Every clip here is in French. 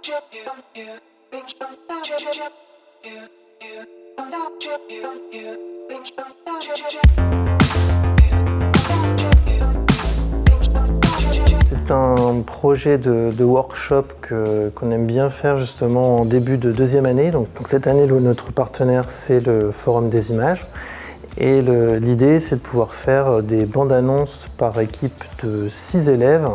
C'est un projet de workshop qu'on aime bien faire justement en début de deuxième année. Donc cette année, notre partenaire, c'est le Forum des images. Et l'idée, c'est de pouvoir faire des bandes annonces par équipe de 6 élèves,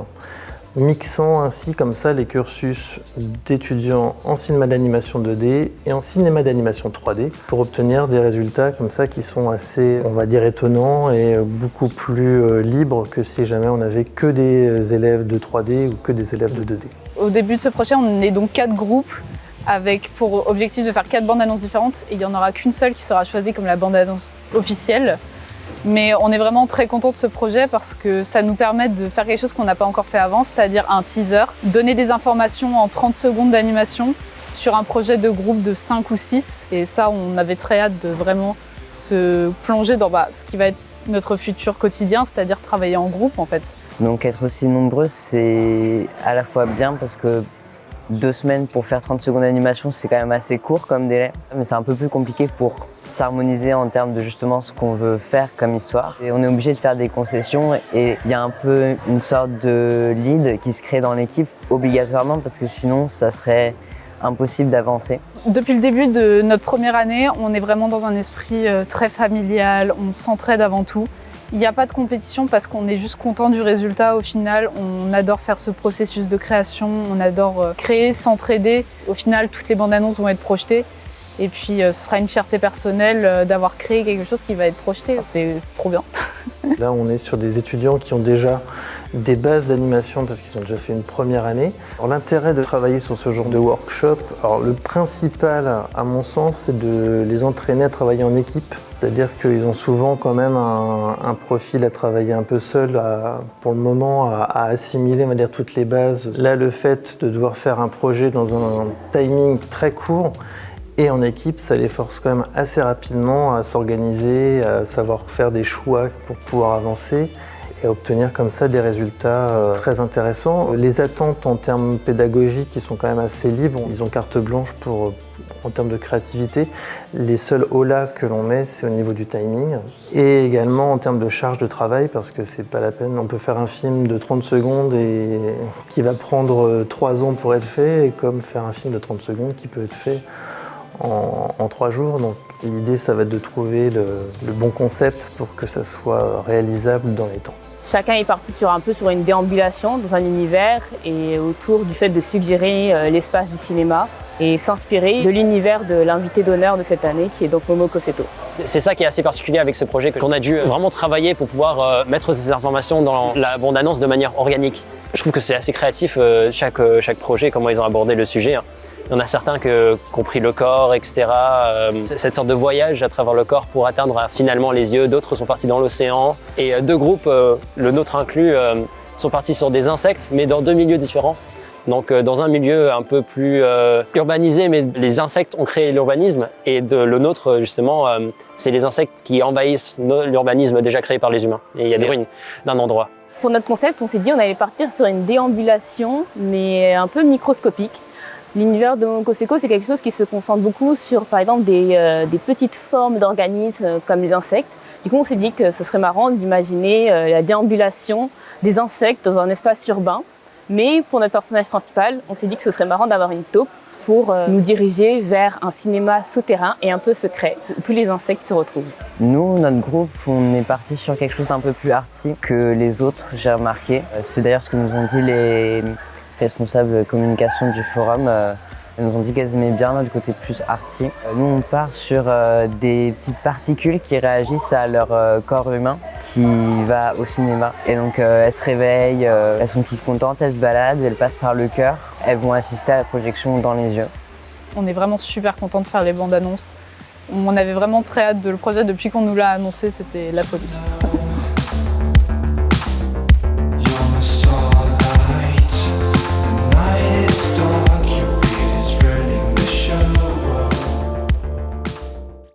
mixant ainsi comme ça les cursus d'étudiants en cinéma d'animation 2D et en cinéma d'animation 3D pour obtenir des résultats comme ça qui sont assez, on va dire, étonnants et beaucoup plus libres que si jamais on n'avait que des élèves de 3D ou que des élèves de 2D. Au début de ce projet, on est donc 4 groupes avec pour objectif de faire 4 bandes annonces différentes et il n'y en aura qu'une seule qui sera choisie comme la bande annonce officielle. Mais on est vraiment très content de ce projet parce que ça nous permet de faire quelque chose qu'on n'a pas encore fait avant, c'est-à-dire un teaser, donner des informations en 30 secondes d'animation sur un projet de groupe de 5 ou 6. Et ça, on avait très hâte de vraiment se plonger dans ce qui va être notre futur quotidien, c'est-à-dire travailler en groupe en fait. Donc être aussi nombreux, c'est à la fois bien parce que 2 semaines pour faire 30 secondes d'animation, c'est quand même assez court comme délai. Mais c'est un peu plus compliqué pour s'harmoniser en termes de justement ce qu'on veut faire comme histoire. Et on est obligé de faire des concessions et il y a un peu une sorte de lead qui se crée dans l'équipe obligatoirement parce que sinon ça serait impossible d'avancer. Depuis le début de notre première année, on est vraiment dans un esprit très familial, on s'entraide avant tout. Il n'y a pas de compétition parce qu'on est juste content du résultat au final. On adore faire ce processus de création, on adore créer, s'entraider. Au final, toutes les bandes annonces vont être projetées. Et puis ce sera une fierté personnelle d'avoir créé quelque chose qui va être projeté. C'est trop bien. Là, on est sur des étudiants qui ont déjà des bases d'animation parce qu'ils ont déjà fait une première année. Alors, l'intérêt de travailler sur ce genre de workshop, alors le principal à mon sens, c'est de les entraîner à travailler en équipe. C'est-à-dire qu'ils ont souvent quand même un profil à travailler un peu seul pour le moment, à assimiler, on va dire, toutes les bases. Là, le fait de devoir faire un projet dans un timing très court et en équipe, ça les force quand même assez rapidement à s'organiser, à savoir faire des choix pour pouvoir avancer et obtenir comme ça des résultats très intéressants. Les attentes en termes pédagogiques, ils sont quand même assez libres, ils ont carte blanche en termes de créativité. Les seuls holas que l'on met, c'est au niveau du timing et également en termes de charge de travail parce que c'est pas la peine, on peut faire un film de 30 secondes et qui va prendre 3 ans pour être fait et comme faire un film de 30 secondes qui peut être fait en 3 jours. Donc l'idée, ça va être de trouver le bon concept pour que ça soit réalisable dans les temps. Chacun est parti sur une déambulation dans un univers et autour du fait de suggérer l'espace du cinéma et s'inspirer de l'univers de l'invité d'honneur de cette année qui est donc Momo Koseto. C'est ça qui est assez particulier avec ce projet, qu'on a dû vraiment travailler pour pouvoir mettre ces informations dans la bande-annonce de manière organique. Je trouve que c'est assez créatif chaque projet, comment ils ont abordé le sujet. Il y en a certains qui ont pris le corps, etc. Cette sorte de voyage à travers le corps pour atteindre finalement les yeux. D'autres sont partis dans l'océan. Et 2 groupes, le nôtre inclus, sont partis sur des insectes, mais dans 2 milieux différents. Donc dans un milieu un peu plus urbanisé, mais les insectes ont créé l'urbanisme. Et le nôtre, justement, c'est les insectes qui envahissent l'urbanisme déjà créé par les humains. Et il y a des ruines d'un endroit. Pour notre concept, on s'est dit qu'on allait partir sur une déambulation, mais un peu microscopique. L'univers de Momo Koseto, c'est quelque chose qui se concentre beaucoup sur, par exemple, des petites formes d'organismes comme les insectes. Du coup, on s'est dit que ce serait marrant d'imaginer la déambulation des insectes dans un espace urbain. Mais pour notre personnage principal, on s'est dit que ce serait marrant d'avoir une taupe pour nous diriger vers un cinéma souterrain et un peu secret, où tous les insectes se retrouvent. Nous, notre groupe, on est parti sur quelque chose d'un peu plus arty que les autres, j'ai remarqué. C'est d'ailleurs ce que nous ont dit les responsables communication du forum. Ils nous ont dit qu'elles aimaient bien notre côté plus arty. Nous, on part sur des petites particules qui réagissent à leur corps humain qui va au cinéma. Et donc, elles se réveillent, elles sont toutes contentes, elles se baladent, elles passent par le cœur. Elles vont assister à la projection dans les yeux. On est vraiment super contents de faire les bandes annonces. On avait vraiment très hâte de le projet depuis qu'on nous l'a annoncé, c'était la folie.